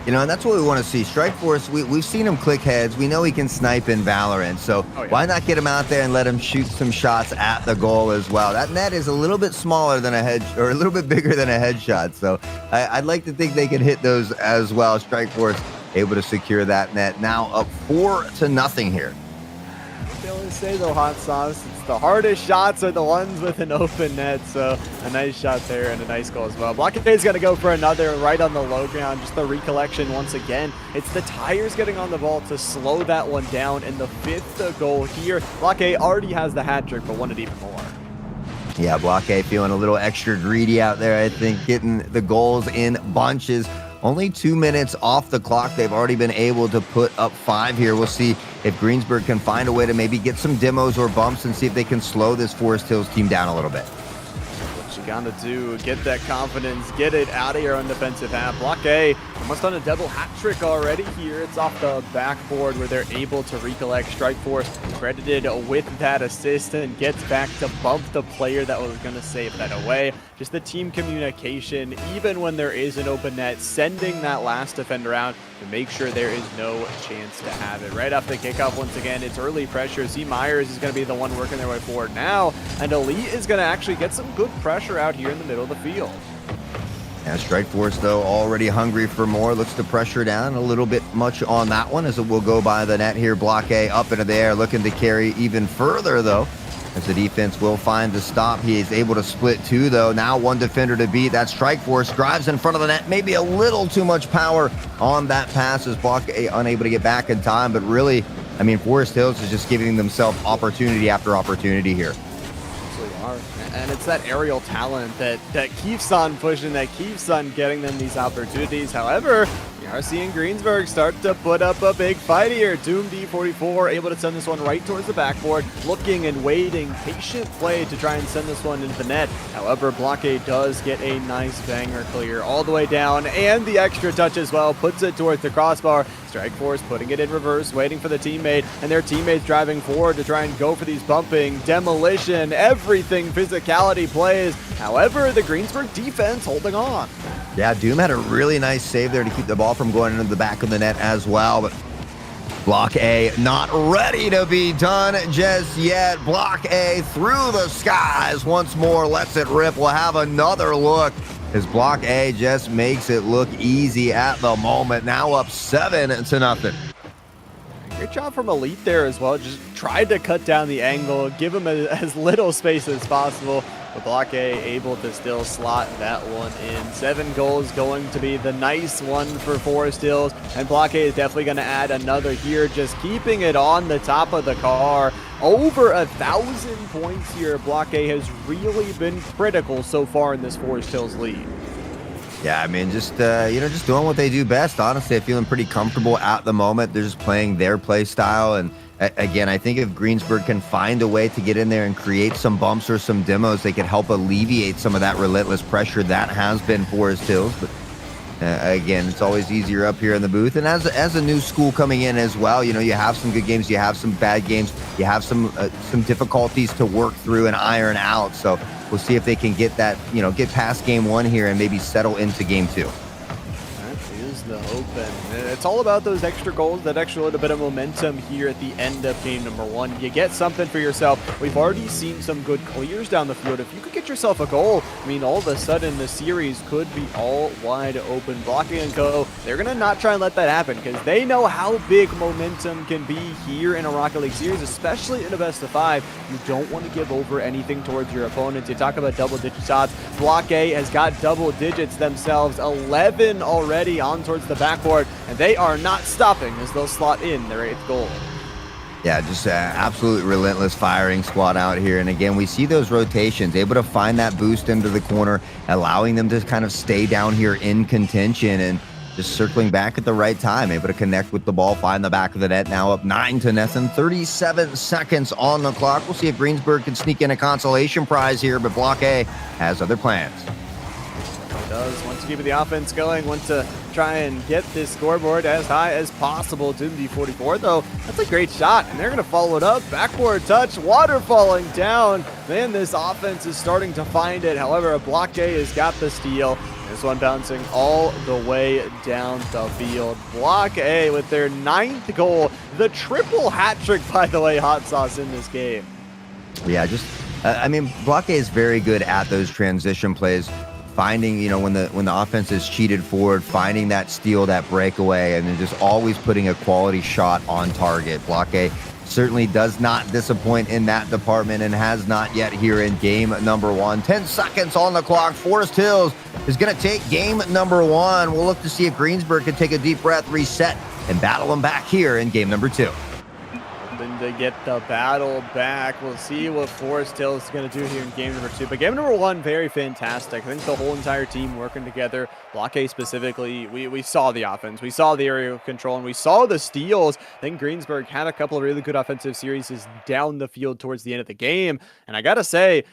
You know, and that's what we want to see. Strike Force, we've seen him click heads. We know he can snipe in Valorant, so why not get him out there and let him shoot some shots at the goal as well? That net is a little bit smaller than a head, or a little bit bigger than a headshot, so I'd like to think they can hit those as well. Strike Force able to secure that net. Now up 4-0 here. I always say though, Hot Sauce, it's the hardest shots are the ones with an open net, so a nice shot there and a nice goal as well. Block A is going to go for another right on the low ground, just the recollection once again. It's the tires getting on the ball to slow that one down, and the fifth goal here. Block A already has the hat trick, but wanted even more. Yeah, Block A feeling a little extra greedy out there, I think, getting the goals in bunches. Only 2 minutes off the clock. They've already been able to put up 5 here. We'll see if Greensburg can find a way to maybe get some demos or bumps and see if they can slow this Forest Hills team down a little bit. What you gotta do, get that confidence, get it out of your own defensive half. Block A almost done a double hat trick already here. It's off the backboard where they're able to recollect. Strike Force credited with that assist and gets back to bump the player that was gonna save that away. Just the team communication, even when there is an open net, sending that last defender out to make sure there is no chance to have it. Right off the kickoff, once again, it's early pressure. Z Myers is going to be the one working their way forward now, and Elite is going to actually get some good pressure out here in the middle of the field. Yeah, Strike Force, though, already hungry for more. Looks to pressure down a little bit much on that one as it will go by the net here. Block A up into the air, looking to carry even further, though, as the defense will find the stop. He is able to split two, though. Now one defender to beat. That Strike Force drives in front of the net. Maybe a little too much power on that pass as Block A unable to get back in time. But really, I mean, Forest Hills is just giving themselves opportunity after opportunity here. Absolutely are. And it's that aerial talent that keeps on pushing, that keeps on getting them these opportunities. However, we are seeing Greensburg start to put up a big fight here. Doom D44 able to send this one right towards the backboard, looking and waiting, patient play to try and send this one into the net. However, Block A does get a nice banger clear all the way down, and the extra touch as well puts it towards the crossbar. Strike Force putting it in reverse, waiting for the teammate, and their teammates driving forward to try and go for these bumping, demolition, everything physicality plays. However, the Greensburg defense holding on. Yeah, Doom had a really nice save there to keep the ball from going into the back of the net as well, but Block A not ready to be done just yet. Block A through the skies once more, lets it rip. We'll have another look as Block A just makes it look easy at the moment. Now up 7-0. Great job from Elite there as well. Just tried to cut down the angle, give him as little space as possible. But Block A able to still slot that one in. 7 goals going to be the nice one for Forest Hills. And Block A is definitely going to add another here, just keeping it on the top of the car. Over 1,000 points here. Block A has really been critical so far in this Forest Hills lead. Yeah, I mean, just just doing what they do best. Honestly, I'm feeling pretty comfortable at the moment. They're just playing their play style. And again, I think if Greensburg can find a way to get in there and create some bumps or some demos, they could help alleviate some of that relentless pressure that has been Forest Hills. But again, it's always easier up here in the booth. And as a new school coming in as well, you have some good games, you have some bad games, you have some difficulties to work through and iron out. So we'll see if they can get that, get past game 1 here and maybe settle into game 2. That is the hope, and it's all about those extra goals, that extra little bit of momentum here at the end of game number 1. You get something for yourself. We've already seen some good clears down the field. If you could get yourself a goal, I mean, all of a sudden the series could be all wide open. Blocking and go, they're going to not try and let that happen because they know how big momentum can be here in a Rocket League series, especially in a best of 5. You don't want to give over anything towards your opponents. You talk about double-digit shots. Block A has got double digits themselves, 11 already on towards the backboard, and they are not stopping as they'll slot in their 8th goal. Yeah, just absolute relentless firing squad out here. And again, we see those rotations, able to find that boost into the corner, allowing them to kind of stay down here in contention and just circling back at the right time, able to connect with the ball, find the back of the net. Now up 9-0, 37 seconds on the clock. We'll see if Greensburg can sneak in a consolation prize here, but Block A has other plans. Does want to keep the offense going, want to try and get this scoreboard as high as possible. Doom D44 though, that's a great shot, and they're going to follow it up. Backboard touch, water falling down. Man, this offense is starting to find it. However, Block A has got the steal. This one bouncing all the way down the field. Block A with their 9th goal. The triple hat trick, by the way, Hot Sauce, in this game. Yeah, I mean, Block A is very good at those transition plays. Finding, when the offense is cheated forward, finding that steal, that breakaway, and then just always putting a quality shot on target. Block A certainly does not disappoint in that department and has not yet here in game number 1. 10 seconds on the clock. Forest Hills is going to take game number 1. We'll look to see if Greensburg can take a deep breath, reset, and battle them back here in game number 2. Been to get the battle back. We'll see what Forest Hills is going to do here in game number 2. But game number 1, very fantastic. I think the whole entire team working together. Block A specifically, we saw the offense. We saw the area control, and we saw the steals. I think Greensburg had a couple of really good offensive series down the field towards the end of the game. And I got to say,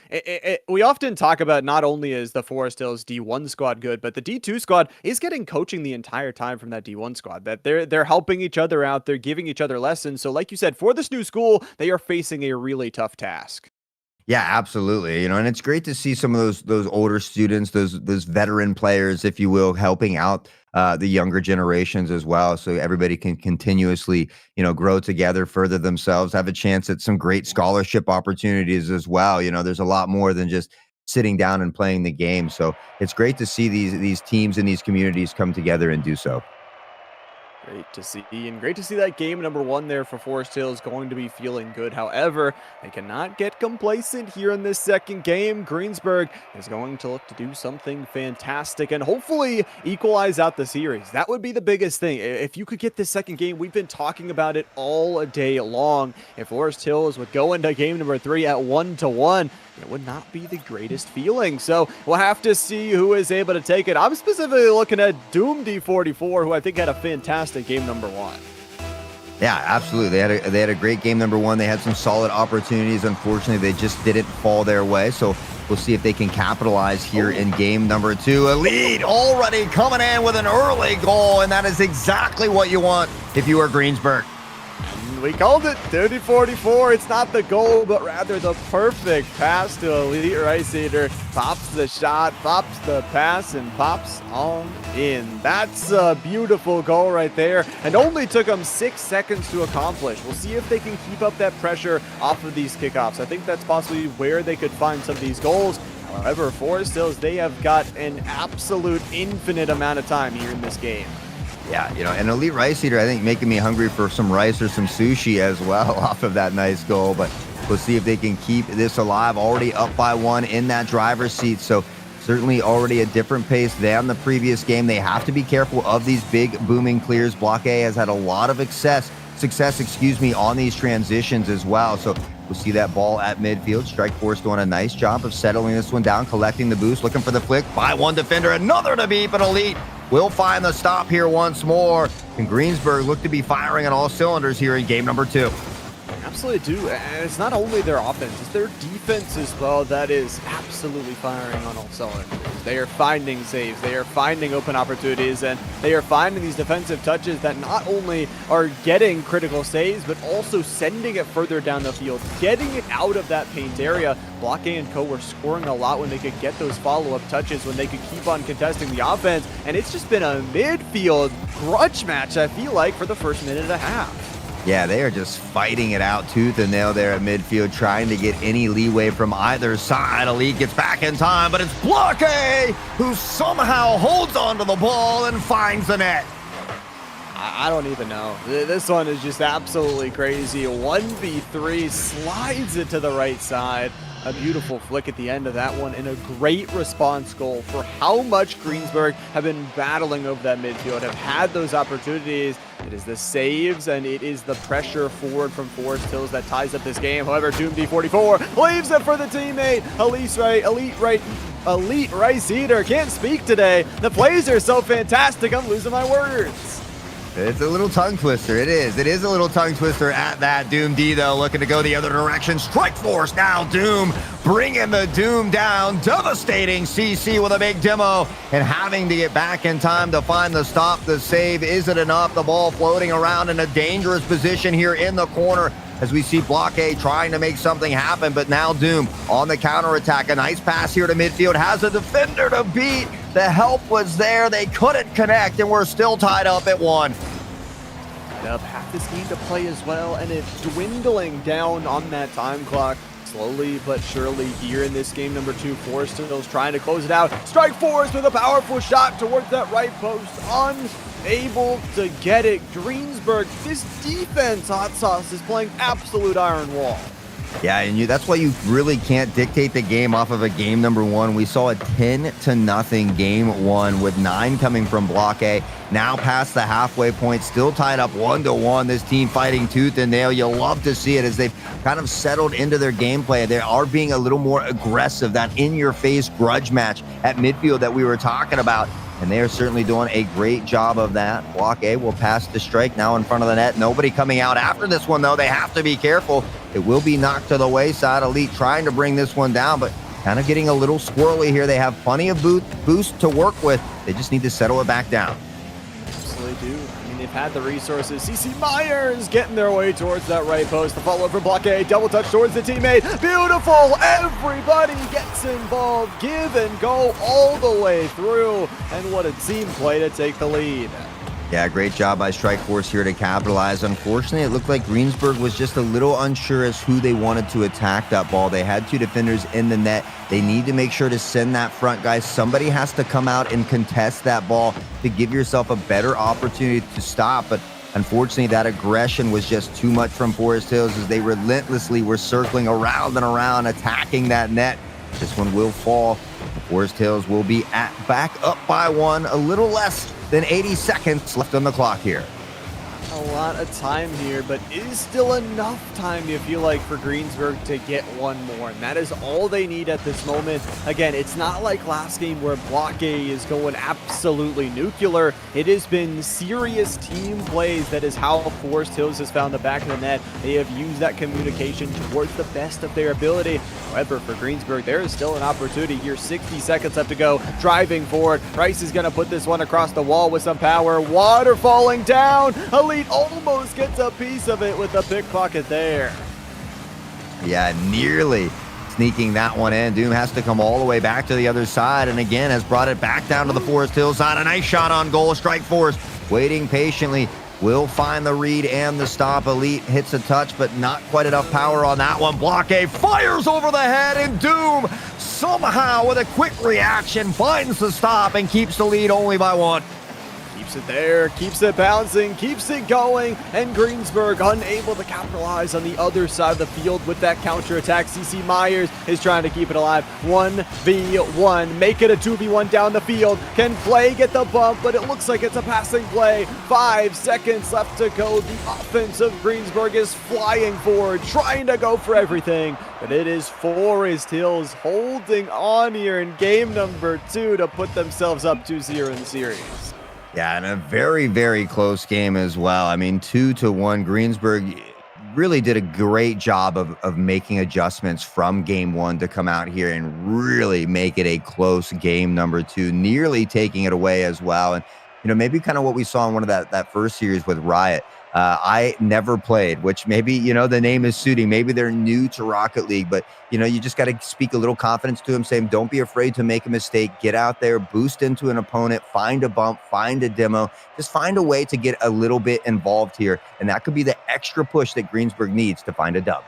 we often talk about not only is the Forest Hills D1 squad good, but the D2 squad is getting coaching the entire time from that D1 squad. That they're helping each other out. They're giving each other lessons. So like you said, for this new school, they are facing a really tough task. Yeah, absolutely. And it's great to see some of those older students, those veteran players, if you will, helping out the younger generations as well, so everybody can continuously, grow together, further themselves, have a chance at some great scholarship opportunities as well. There's a lot more than just sitting down and playing the game. So it's great to see these teams and these communities come together and do so. Great to see, and great to see that game number 1 there for Forest Hills going to be feeling good. However, they cannot get complacent here in this second game. Greensburg is going to look to do something fantastic and hopefully equalize out the series. That would be the biggest thing. If you could get this second game, we've been talking about it all day long. If Forest Hills would go into game number 3 at 1-1, it would not be the greatest feeling. So we'll have to see who is able to take it. I'm specifically looking at Doom D44, who I think had a fantastic game number 1. Yeah, absolutely. They had a great game number 1. They had some solid opportunities. Unfortunately, they just didn't fall their way. So we'll see if they can capitalize here in game number 2. Elite already coming in with an early goal, and that is exactly what you want if you are Greensburg. We called it 30-44. It's not the goal, but rather the perfect pass to Elite Rice Eater. Pops the shot, pops the pass, and pops on in. That's a beautiful goal right there, and only took them 6 seconds to accomplish. We'll see if they can keep up that pressure off of these kickoffs. I think that's possibly where they could find some of these goals. However, Forest Hills, they have got an absolute infinite amount of time here in this game. Yeah, and Elite Rice Eater, I think, making me hungry for some rice or some sushi as well off of that nice goal. But we'll see if they can keep this alive. Already up by 1 in that driver's seat. So certainly already a different pace than the previous game. They have to be careful of these big booming clears. Block A has had a lot of success, on these transitions as well. So we'll see that ball at midfield. Strike Force doing a nice job of settling this one down, collecting the boost, looking for the flick by one defender, another to beat, but Elite will find the stop here once more. And Greensburg look to be firing on all cylinders here in game number 2. Absolutely do. And it's not only their offense, it's their defense as well that is absolutely firing on all cylinders. They are finding saves, they are finding open opportunities, and they are finding these defensive touches that not only are getting critical saves, but also sending it further down the field, getting it out of that paint area. Block A and Co were scoring a lot when they could get those follow-up touches, when they could keep on contesting the offense, and it's just been a midfield grudge match, I feel like, for the first minute and a half. Yeah, they are just fighting it out tooth and nail there at midfield, trying to get any leeway from either side. Elite gets back in time, but it's Block A who somehow holds onto the ball and finds the net. I don't even know. This one is just absolutely crazy. 1v3, slides it to the right side. A beautiful flick at the end of that one, and a great response goal for how much Greensburg have been battling over that midfield, have had those opportunities. It is the saves, and it is the pressure forward from Forest Hills that ties up this game. However, Doom D44 leaves it for the teammate. Elite Rice Eater can't speak today. The plays are so fantastic, I'm losing my words. It's a little tongue twister. It is. It is a little tongue twister at that. Doom D, though, looking to go the other direction. Strike Force now. Doom bringing the Doom down. Devastating CC with a big demo and having to get back in time to find the stop. The save isn't enough. The ball floating around in a dangerous position here in the corner as we see Block A trying to make something happen. But now Doom on the counterattack. A nice pass here to midfield. Has a defender to beat. The help was there. They couldn't connect, and we're still tied up at 1. Up half this game to play as well, and it's dwindling down on that time clock slowly but surely here in this game number 2. Forest Hills trying to close it out. Strike Force with a powerful shot towards that right post, unable to get it. Greensburg, this defense, Hot Sauce, is playing absolute iron wall. Yeah, and that's why you really can't dictate the game off of a game number one. We saw a 10-0 game one with 9 coming from Block A. Now past the halfway point, still tied up 1-1. This team fighting tooth and nail. You'll love to see it as they've kind of settled into their gameplay. They are being a little more aggressive, that in-your-face grudge match at midfield that we were talking about. And they are certainly doing a great job of that. Block A will pass the strike now in front of the net. Nobody coming out after this one, though. They have to be careful. It will be knocked to the wayside. Elite trying to bring this one down, but kind of getting a little squirrely here. They have plenty of boost to work with. They just need to settle it back down. Absolutely do. I mean, they've had the resources. CC Myers getting their way towards that right post. The follow-up from Block A. Double touch towards the teammate. Beautiful. Everybody gets involved. Give and go all the way through. And what a team play to take the lead. Yeah, great job by Strike Force here to capitalize. Unfortunately, it looked like Greensburg was just a little unsure as who they wanted to attack that ball. They had 2 defenders in the net. They need to make sure to send that front guy. Somebody has to come out and contest that ball to give yourself a better opportunity to stop. But unfortunately, that aggression was just too much from Forest Hills as they relentlessly were circling around and around, attacking that net. This one will fall. Forest Hills will be back up by 1, a little less than 80 seconds left on the clock here. A lot of time here, but is still enough time, you feel like, for Greensburg to get one more, and that is all they need at this moment. Again, it's not like last game where Block A is going absolutely nuclear. It has been serious team plays. That is how Forest Hills has found the back of the net. They have used that communication towards the best of their ability. However, for Greensburg, there is still an opportunity here. 60 seconds left to go. Driving forward. Rice is going to put this one across the wall with some power. Water falling down. Elite almost gets a piece of it with the pickpocket there. Yeah, nearly sneaking that one in. Doom has to come all the way back to the other side, and again has brought it back down to the Forest Hills side. A nice shot on goal. Strike Force waiting patiently. Will find the read and the stop. Elite hits a touch, but not quite enough power on that one. Block A fires over the head, and Doom somehow with a quick reaction finds the stop and keeps the lead only by 1. Keeps it there, keeps it bouncing, keeps it going, and Greensburg unable to capitalize on the other side of the field with that counterattack. CC Myers is trying to keep it alive. 1v1, make it a 2v1 down the field. Can Play get the bump, but it looks like it's a passing play. 5 seconds left to go. The offense of Greensburg is flying forward, trying to go for everything, but it is Forest Hills holding on here in game number 2 to put themselves up 2-0 in the series. Yeah, and a very, very close game as well. I mean, 2-1. Greensburg really did a great job of making adjustments from game 1 to come out here and really make it a close game number 2, nearly taking it away as well. And, you know, maybe kind of what we saw in one of that first series with Riot. I never played, which maybe, you know, the name is suiting. Maybe they're new to Rocket League, but, you know, you just got to speak a little confidence to them, saying, don't be afraid to make a mistake. Get out there, boost into an opponent, find a bump, find a demo. Just find a way to get a little bit involved here. And that could be the extra push that Greensburg needs to find a dub.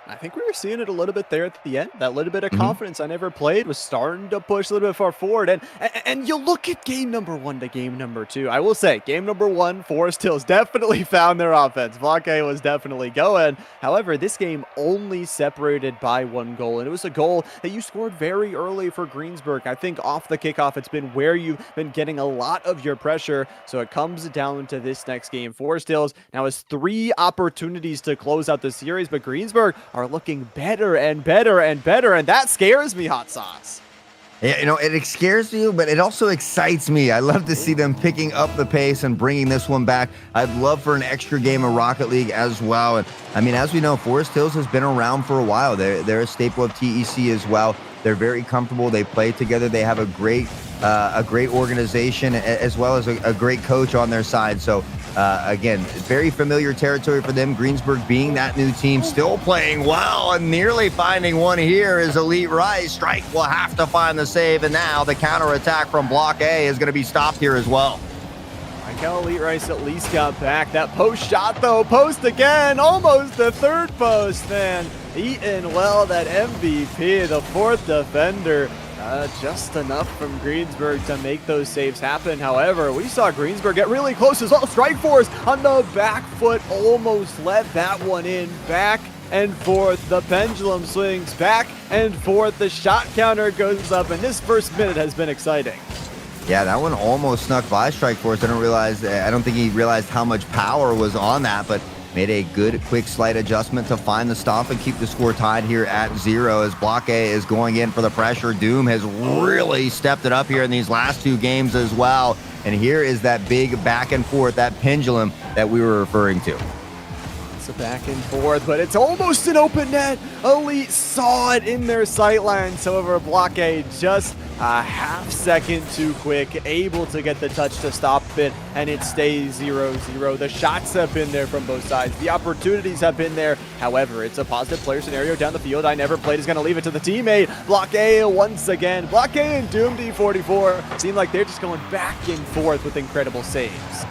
I think we were seeing it a little bit there at the end. That little bit of confidence I never played was starting to push a little bit far forward. And you look at game number 1 to game number 2. I will say, game number 1, Forest Hills definitely found their offense. Block A was definitely going. However, this game only separated by 1 goal. And it was a goal that you scored very early for Greensburg. I think off the kickoff, it's been where you've been getting a lot of your pressure. So it comes down to this next game. Forest Hills now has 3 opportunities to close out the series, but Greensburg are looking better and better and better, and that scares me, Hot Sauce. Yeah, you know, it scares you, but it also excites me. I love to see them picking up the pace and bringing this one back. I'd love for an extra game of Rocket League as well. And I mean, as we know, Forest Hills has been around for a while. They're a staple of TEC as well. They're very comfortable. They play together. They have a great organization as well as a great coach on their side. So again, very familiar territory for them. Greensburg being that new team, still playing well and nearly finding one here is Elite Rice. Strike will have to find the save, and now the counterattack from Block A is going to be stopped here as well. I got Elite Rice at least got back. That post shot, though. Post again. Almost the 3rd post, man. Eating well, that MVP, the 4th defender. Just enough from Greensburg to make those saves happen. However, we saw Greensburg get really close as well. Strike Force on the back foot. Almost let that one in. Back and forth. The pendulum swings back and forth. The shot counter goes up, and this first minute has been exciting. Yeah, that one almost snuck by Strikeforce. I don't think he realized how much power was on that, but made a good, quick, slight adjustment to find the stop and keep the score tied here at 0 as Block A is going in for the pressure. Doom has really stepped it up here in these last 2 games as well. And here is that big back and forth, that pendulum that we were referring to. It's a back and forth, but it's almost an open net. Elite saw it in their sightlines. However, Block A just a half second too quick, able to get the touch to stop it, and it stays 0-0. The shots have been there from both sides. The opportunities have been there. However, it's a positive player scenario down the field. I never played is going to leave it to the teammate. Block A once again. Block A and Doom D44 seem like they're just going back and forth with incredible saves.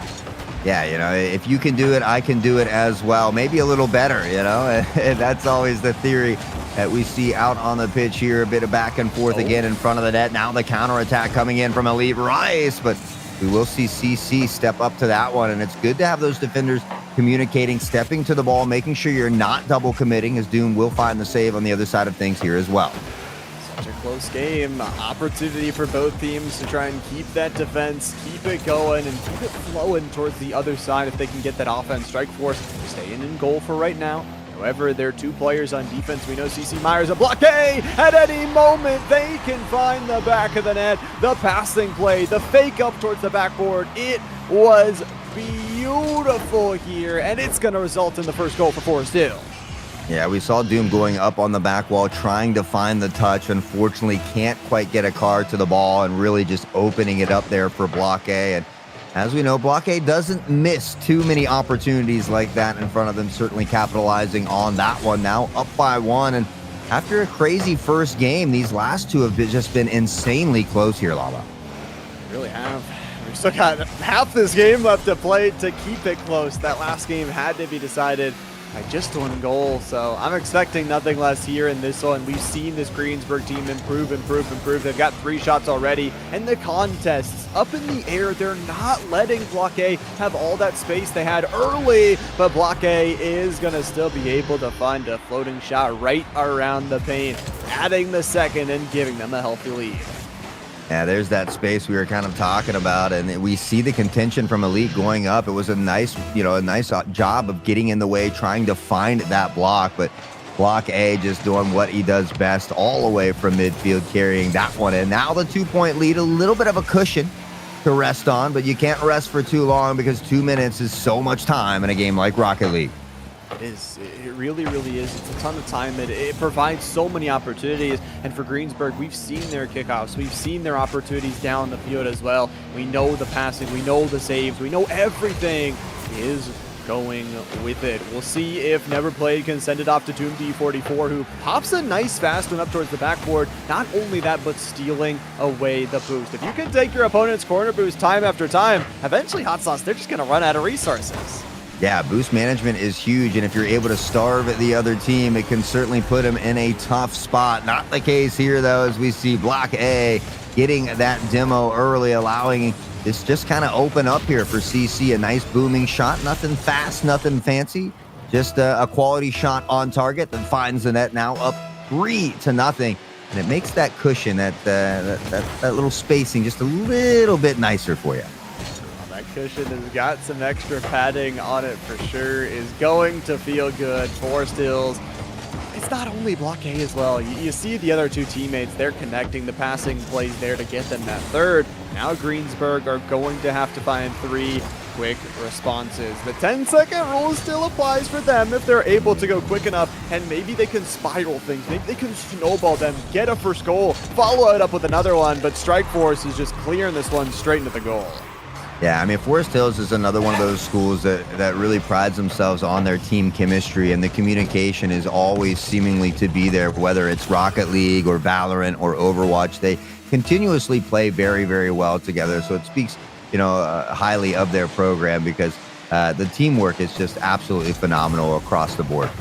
Yeah, if you can do it, I can do it as well. Maybe a little better, and that's always the theory that we see out on the pitch here. A bit of back and forth again in front of the net. Now the counterattack coming in from Elite Rice, but we will see CC step up to that one, and it's good to have those defenders communicating, stepping to the ball, making sure you're not double committing, as Doom will find the save on the other side of things here as well. Such a close game. Opportunity for both teams to try and keep that defense, keep it going, and keep it flowing towards the other side if they can get that offense. Strikeforce staying in goal for right now. However, there are 2 players on defense. We know CC Myers a Block A. At any moment, they can find the back of the net. The passing play, the fake up towards the backboard. It was beautiful here, and it's going to result in the first goal for Forest Hill. Yeah, we saw Doom going up on the back wall, trying to find the touch. Unfortunately, can't quite get a card to the ball and really just opening it up there for Block A. And as we know, Block A doesn't miss too many opportunities like that in front of them, certainly capitalizing on that one. Now up by 1, and after a crazy first game, these last 2 have just been insanely close here, Lava. Really have. We've still got half this game left to play to keep it close. That last game had to be decided by just 1 goal, so I'm expecting nothing less here in this one. We've seen this Greensburg team improve. They've got 3 shots already, and the contests up in the air, they're not letting Block A have all that space they had early, but Block A is going to still be able to find a floating shot right around the paint, adding the second and giving them a healthy lead. Yeah, there's that space we were kind of talking about, and we see the contention from Elite going up. It was a nice job of getting in the way, trying to find that block, but Block A just doing what he does best all the way from midfield, carrying that one in. Now the 2-point lead, a little bit of a cushion to rest on, but you can't rest for too long because 2 minutes is so much time in a game like Rocket League. It is. It really, really is. It's a ton of time. It provides so many opportunities. And for Greensburg, we've seen their kickoffs. We've seen their opportunities down the field as well. We know the passing. We know the saves. We know everything is going with it. We'll see if Never Played can send it off to Doom D44, who pops a nice fast one up towards the backboard. Not only that, but stealing away the boost. If you can take your opponent's corner boost time after time, eventually Hot Sauce, they're just going to run out of resources. Yeah, boost management is huge, and if you're able to starve the other team, it can certainly put them in a tough spot. Not the case here, though, as we see Block A getting that demo early, allowing this just kind of open up here for CC. A nice booming shot, nothing fast, nothing fancy, just a quality shot on target that finds the net, now up 3-0, and it makes that cushion, that little spacing just a little bit nicer for you. Cushion has got some extra padding on it for sure, is going to feel good. Forest Hills, it's not only Block A as well. You see the other 2 teammates, they're connecting the passing plays there to get them that third. Now Greensburg are going to have to find 3 quick responses. The 10-second rule still applies for them if they're able to go quick enough, and maybe they can spiral things. Maybe they can snowball them, get a first goal, follow it up with another one, but Strikeforce is just clearing this one straight into the goal. Yeah, I mean, Forest Hills is another one of those schools that really prides themselves on their team chemistry, and the communication is always seemingly to be there, whether it's Rocket League or Valorant or Overwatch. They continuously play very, very well together, so it speaks, highly of their program, because the teamwork is just absolutely phenomenal across the board.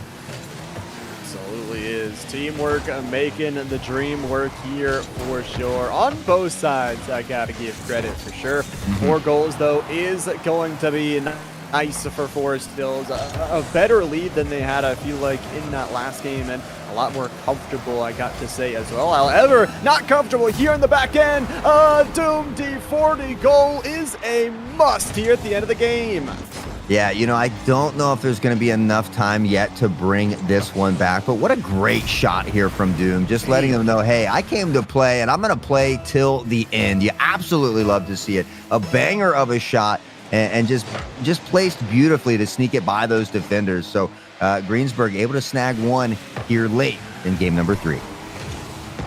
Teamwork making the dream work here for sure on both sides. I gotta give credit for sure. 4 goals though is going to be nice for Forest Hills. A better lead than they had, I feel like, in that last game, and a lot more comfortable, I got to say as well. However, not comfortable here in the back end. Doom D40 goal is a must here at the end of the game. Yeah, I don't know if there's going to be enough time yet to bring this one back, but what a great shot here from Doom. Just letting them know, hey, I came to play, and I'm going to play till the end. You absolutely love to see it. A banger of a shot, and just placed beautifully to sneak it by those defenders. So Greensburg able to snag one here late in game number 3.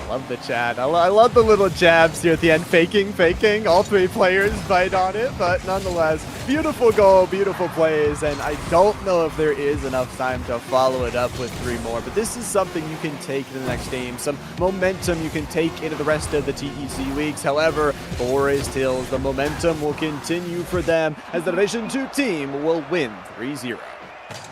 Love the chat. I love the little jabs here at the end. Faking. All 3 players bite on it, but nonetheless, beautiful goal, beautiful plays, and I don't know if there is enough time to follow it up with 3 more, but this is something you can take to the next game, some momentum you can take into the rest of the TEC weeks. However, Forest Hills, the momentum will continue for them as the Division 2 team will win 3-0.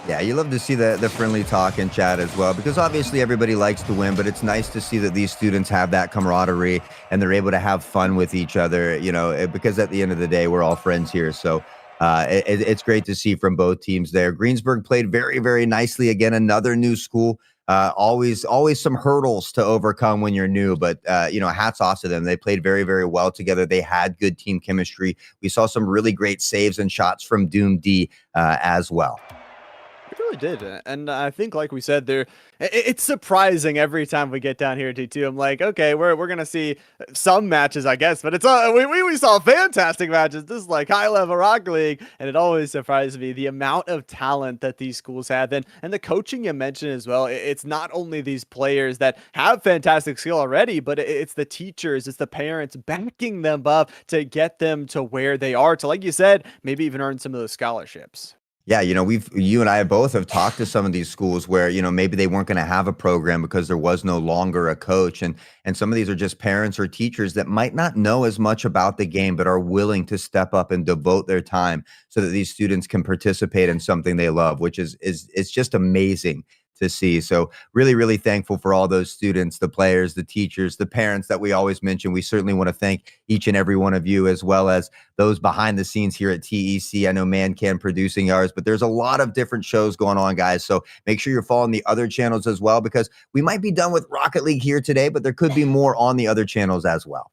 Yeah, you love to see the friendly talk in chat as well, because obviously everybody likes to win, but it's nice to see that these students have that camaraderie and they're able to have fun with each other, because at the end of the day, we're all friends here. So it's great to see from both teams there. Greensburg played very, very nicely. Again, another new school. Always some hurdles to overcome when you're new, but hats off to them. They played very, very well together. They had good team chemistry. We saw some really great saves and shots from Doom D as well. It really did, and I think, like we said, it's surprising every time we get down here at T2. I'm like, okay, we're gonna see some matches, I guess, but it's we saw fantastic matches. This is like high level Rocket League, and it always surprises me the amount of talent that these schools have, and the coaching you mentioned as well. It's not only these players that have fantastic skill already, but it's the teachers, it's the parents backing them up to get them to where they are, to, like you said, maybe even earn some of those scholarships. Yeah, you and I both have talked to some of these schools where, maybe they weren't going to have a program because there was no longer a coach. And some of these are just parents or teachers that might not know as much about the game, but are willing to step up and devote their time so that these students can participate in something they love, which is just amazing to see. So really, really thankful for all those students, the players, the teachers, the parents that we always mention. We certainly want to thank each and every one of you, as well as those behind the scenes here at TEC. I know ManCan producing ours, but there's a lot of different shows going on, guys. So make sure you're following the other channels as well, because we might be done with Rocket League here today, but there could be more on the other channels as well.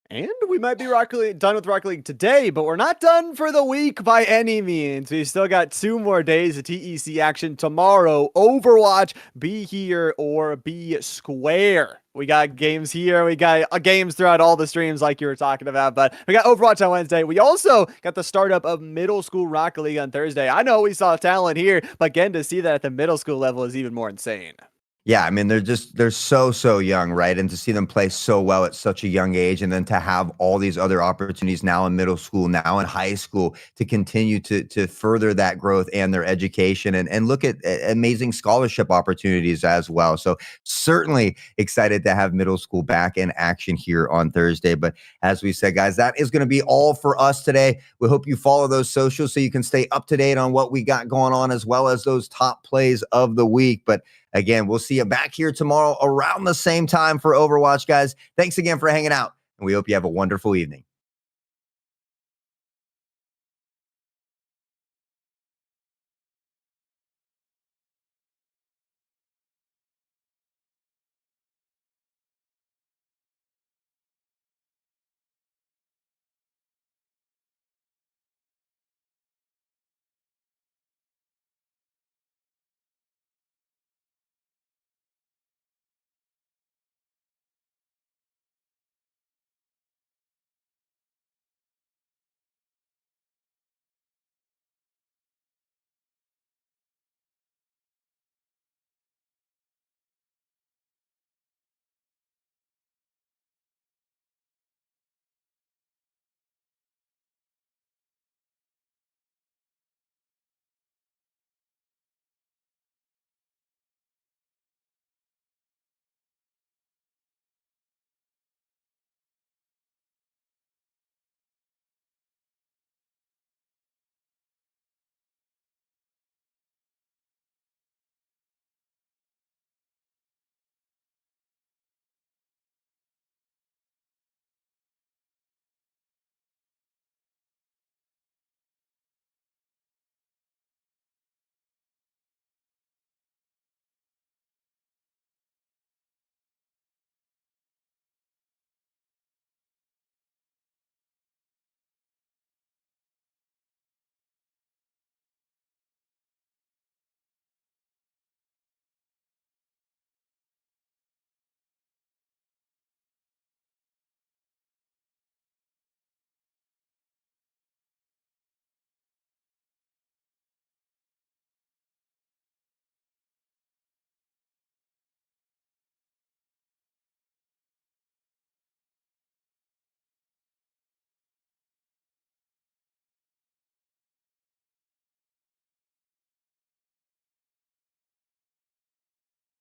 And we might be done with Rocket League today, but we're not done for the week by any means. We've still got 2 more days of TEC action tomorrow. Overwatch, be here or be square. We got games here. We got games throughout all the streams like you were talking about, but we got Overwatch on Wednesday. We also got the startup of middle school Rocket League on Thursday. I know we saw talent here, but again, to see that at the middle school level is even more insane. Yeah, I mean, they're so young, right? And to see them play so well at such a young age, and then to have all these other opportunities now in middle school, now in high school, to continue to further that growth and their education, and look at amazing scholarship opportunities as well. So certainly excited to have middle school back in action here on Thursday. But as we said, guys, that is going to be all for us today. We hope you follow those socials so you can stay up to date on what we got going on, as well as those top plays of the week. But again, we'll see you back here tomorrow around the same time for Overwatch, guys. Thanks again for hanging out, and we hope you have a wonderful evening.